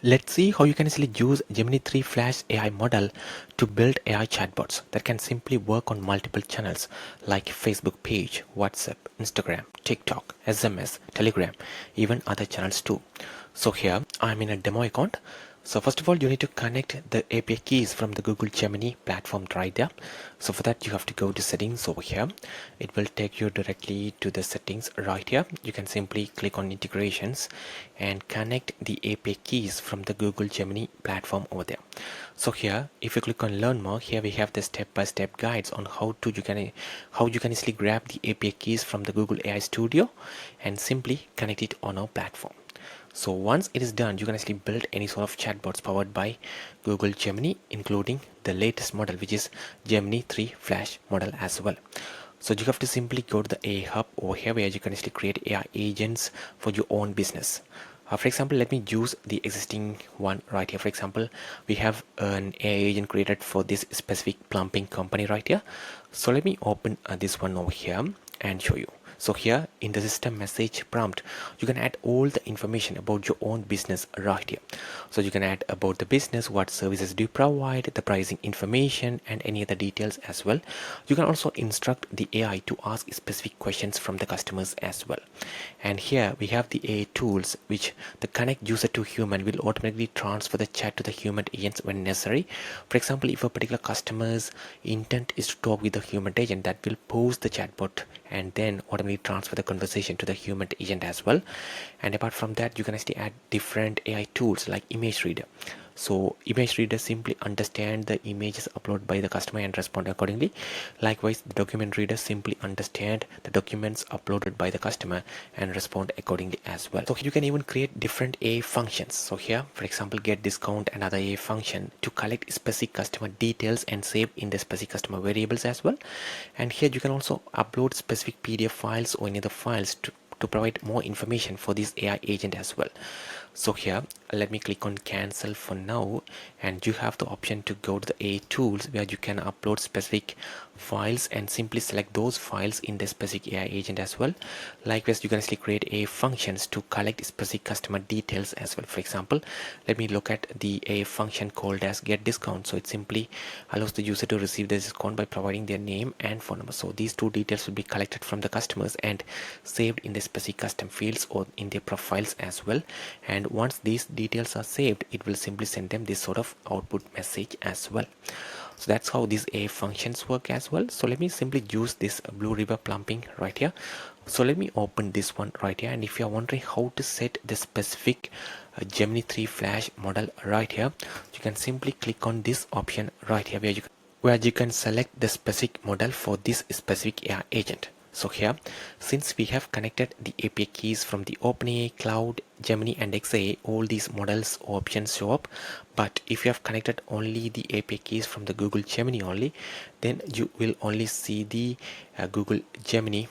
Let's see how you can easily use Gemini 3 Flash AI model to build AI chatbots that can simply work on multiple channels like Facebook page, WhatsApp, Instagram, TikTok, SMS, Telegram, even other channels too. So here I'm in a demo account. So first of all, you need to connect the API keys from the Google Gemini platform right there. So for that, you have to go to settings over here. It will take you directly to the settings right here. You can simply click on integrations and connect the API keys from the Google Gemini platform over there. So here, if you click on learn more, here we have the step-by-step guides on how you can easily grab the API keys from the Google AI Studio and simply connect it on our platform. So once it is done, you can actually build any sort of chatbots powered by Google Gemini, including the latest model, which is Gemini 3 Flash model as well. So you have to simply go to the AI hub over here where you can actually create AI agents for your own business. For example, let me use the existing one right here. For example, we have an AI agent created for this specific plumbing company right here. So let me open this one over here and show you. So here in the system message prompt, you can add all the information about your own business right here. So you can add about the business, what services do you provide, the pricing information, and any other details as well. You can also instruct the AI to ask specific questions from the customers as well. And here we have the AI tools, which the connect user to human will automatically transfer the chat to the human agents when necessary. For example, if a particular customer's intent is to talk with the human agent, that will pose the chatbot and then automatically transfer the conversation to the human agent as well. And apart from that, you can actually add different AI tools like image reader. So image reader simply understand the images uploaded by the customer and respond accordingly. Likewise, the document reader simply understand the documents uploaded by the customer and respond accordingly as well. So you can even create different AI functions. So here, for example, get discount and other AI function to collect specific customer details and save in the specific customer variables as well. And here you can also upload specific PDF files or any other files to provide more information for this AI agent as well. So here, let me click on cancel for now, and you have the option to go to the AI tools where you can upload specific files and simply select those files in the specific AI agent as well. Likewise, you can actually create AI functions to collect specific customer details as well. For example, let me look at the AI function called as get discount. So it simply allows the user to receive the discount by providing their name and phone number. So these two details will be collected from the customers and saved in the specific custom fields or in their profiles as well. And once these details are saved, it will simply send them this sort of output message as well. So that's how these AI functions work as well. So let me simply use this Blue River plumbing right here. So let me open this one right here, and if you are wondering how to set the specific Gemini 3 Flash model right here, you can simply click on this option right here where you can select the specific model for this specific AI agent. So here, since we have connected the API keys from the OpenAI, Cloud, Gemini and XAI, all these models options show up. But if you have connected only the API keys from the Google Gemini only, then you will only see the Google Gemini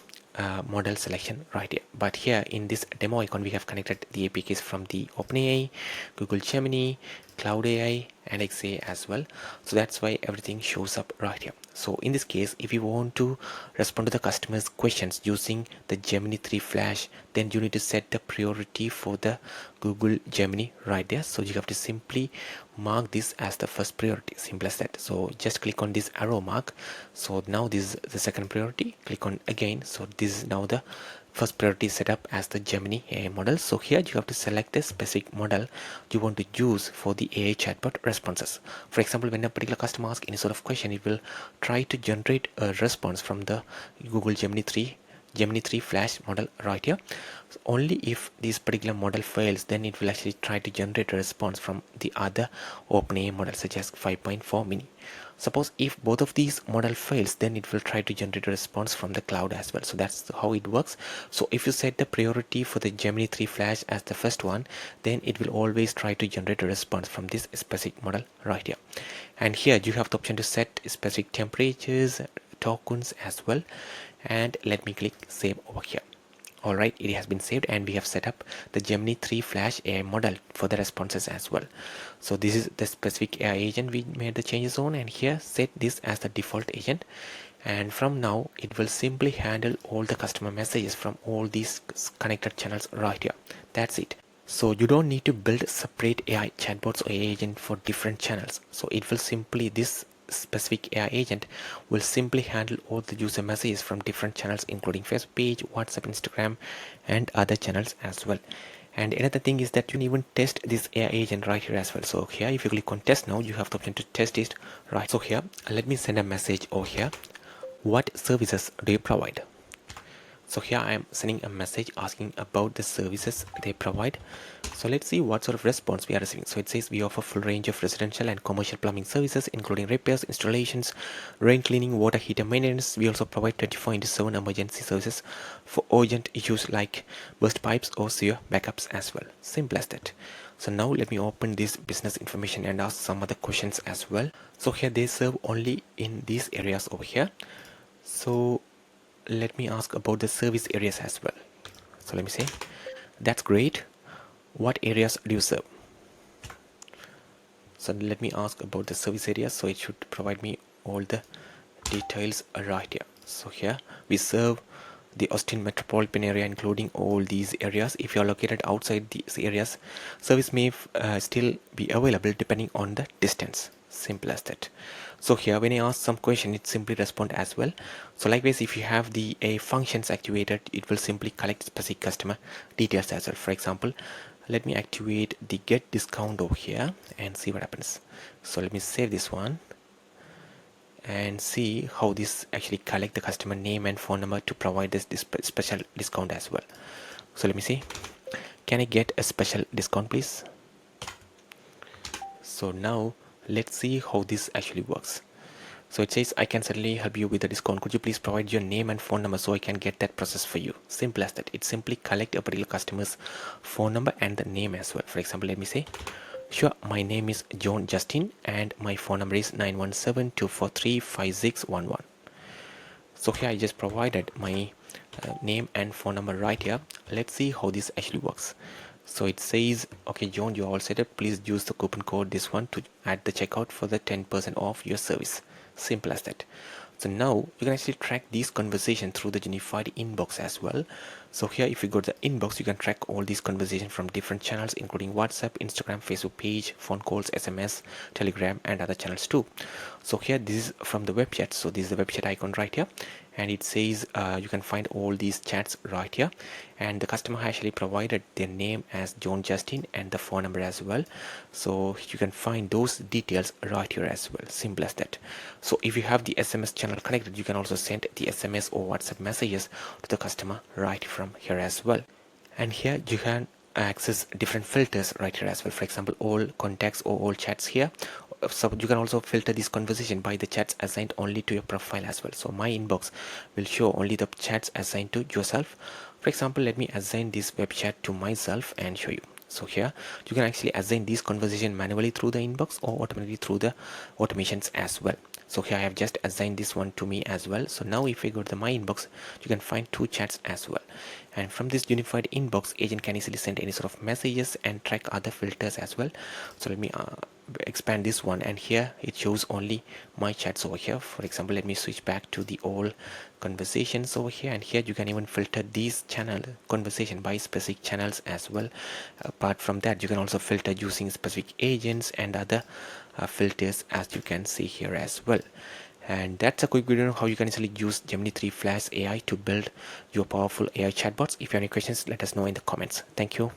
model selection right here. But here in this demo icon, we have connected the API keys from the OpenAI, Google Gemini, Cloud AI and XA as well. So that's why everything shows up right here. So in this case, if you want to respond to the customer's questions using the Gemini 3 Flash, then you need to set the priority for the Google Gemini right there. So you have to simply mark this as the first priority, simple as that. So just click on this arrow mark. So now this is the second priority, click on again. So this is now the first priority set up as the Gemini AI model. So here you have to select the specific model you want to use for the AI chatbot responses. For example, when a particular customer asks any sort of question, it will try to generate a response from the Google Gemini 3 Flash model right here. So only if this particular model fails, then it will actually try to generate a response from the other OpenAI model such as 5.4 mini. Suppose if both of these model fails, then it will try to generate a response from the cloud as well. So that's how it works. So if you set the priority for the Gemini 3 Flash as the first one, then it will always try to generate a response from this specific model right here. And here you have the option to set specific temperatures, tokens as well. And let me click save over here. Alright, it has been saved and we have set up the Gemini 3 Flash AI model for the responses as well. So this is the specific AI agent we made the changes on, and here set this as the default agent. And from now it will simply handle all the customer messages from all these connected channels right here. That's it. So you don't need to build separate AI chatbots or AI agent for different channels. So it will simply, this specific AI agent will simply handle all the user messages from different channels, including Facebook page, WhatsApp, Instagram, and other channels as well. And another thing is that you can even test this AI agent right here as well. So here, if you click on test now, you have the option to test it right. So here, let me send a message over here. What services do you provide? So here I am sending a message asking about the services they provide. So let's see what sort of response we are receiving. So it says we offer full range of residential and commercial plumbing services, including repairs, installations, rain cleaning, water heater maintenance. We also provide 24/7 emergency services for urgent issues like burst pipes or sewer backups as well. Simple as that. So now let me open this business information and ask some other questions as well. So here they serve only in these areas over here. So let me ask about the service areas as well. So let me say, that's great. What areas do you serve? So let me ask about the service areas. So it should provide me all the details right here. So here we serve the Austin metropolitan area, including all these areas. If you are located outside these areas, service may still be available depending on the distance. Simple as that. So here when I ask some question, it simply respond as well. So likewise, if you have the a functions activated, it will simply collect specific customer details as well. For example, let me activate the get discount over here and see what happens. So let me save this one and see how this actually collect the customer name and phone number to provide this special discount as well. So let me see, can I get a special discount please? So now let's see how this actually works. So it says, I can certainly help you with the discount. Could you please provide your name and phone number so I can get that process for you? Simple as that. It simply collect a particular customer's phone number and the name as well. For example, let me say, sure, my name is John Justin and my phone number is 917-243-5611. So here I just provided my name and phone number right here. Let's see how this actually works. So it says, okay John, you are all set up. Please use the coupon code this one to add the checkout for the 10% off your service. Simple as that. So now you can actually track these conversations through the unified inbox as well. So here if you go to the inbox, you can track all these conversations from different channels, including WhatsApp, Instagram, Facebook page, phone calls, SMS, Telegram, and other channels too. So here this is from the web chat. So this is the web chat icon right here, and it says you can find all these chats right here, and the customer actually provided their name as John Justin and the phone number as well. So you can find those details right here as well. Simple as that. So if you have the SMS channel connected, you can also send the SMS or WhatsApp messages to the customer right from here as well. And here you can access different filters right here as well. For example, all contacts or all chats here. So you can also filter this conversation by the chats assigned only to your profile as well. So my inbox will show only the chats assigned to yourself. For example, let me assign this web chat to myself and show you. So here you can actually assign this conversation manually through the inbox or automatically through the automations as well. So here I have just assigned this one to me as well. So now if we go to the my inbox, you can find two chats as well. And from this unified inbox, agent can easily send any sort of messages and track other filters as well. So let me expand this one, and here it shows only my chats over here. For example, let me switch back to the all conversations over here, and here you can even filter these channel conversation by specific channels as well. Apart from that, you can also filter using specific agents and other filters, as you can see here as well. And that's a quick video on how you can easily use Gemini 3 Flash AI to build your powerful AI chatbots. If you have any questions, let us know in the comments. Thank you.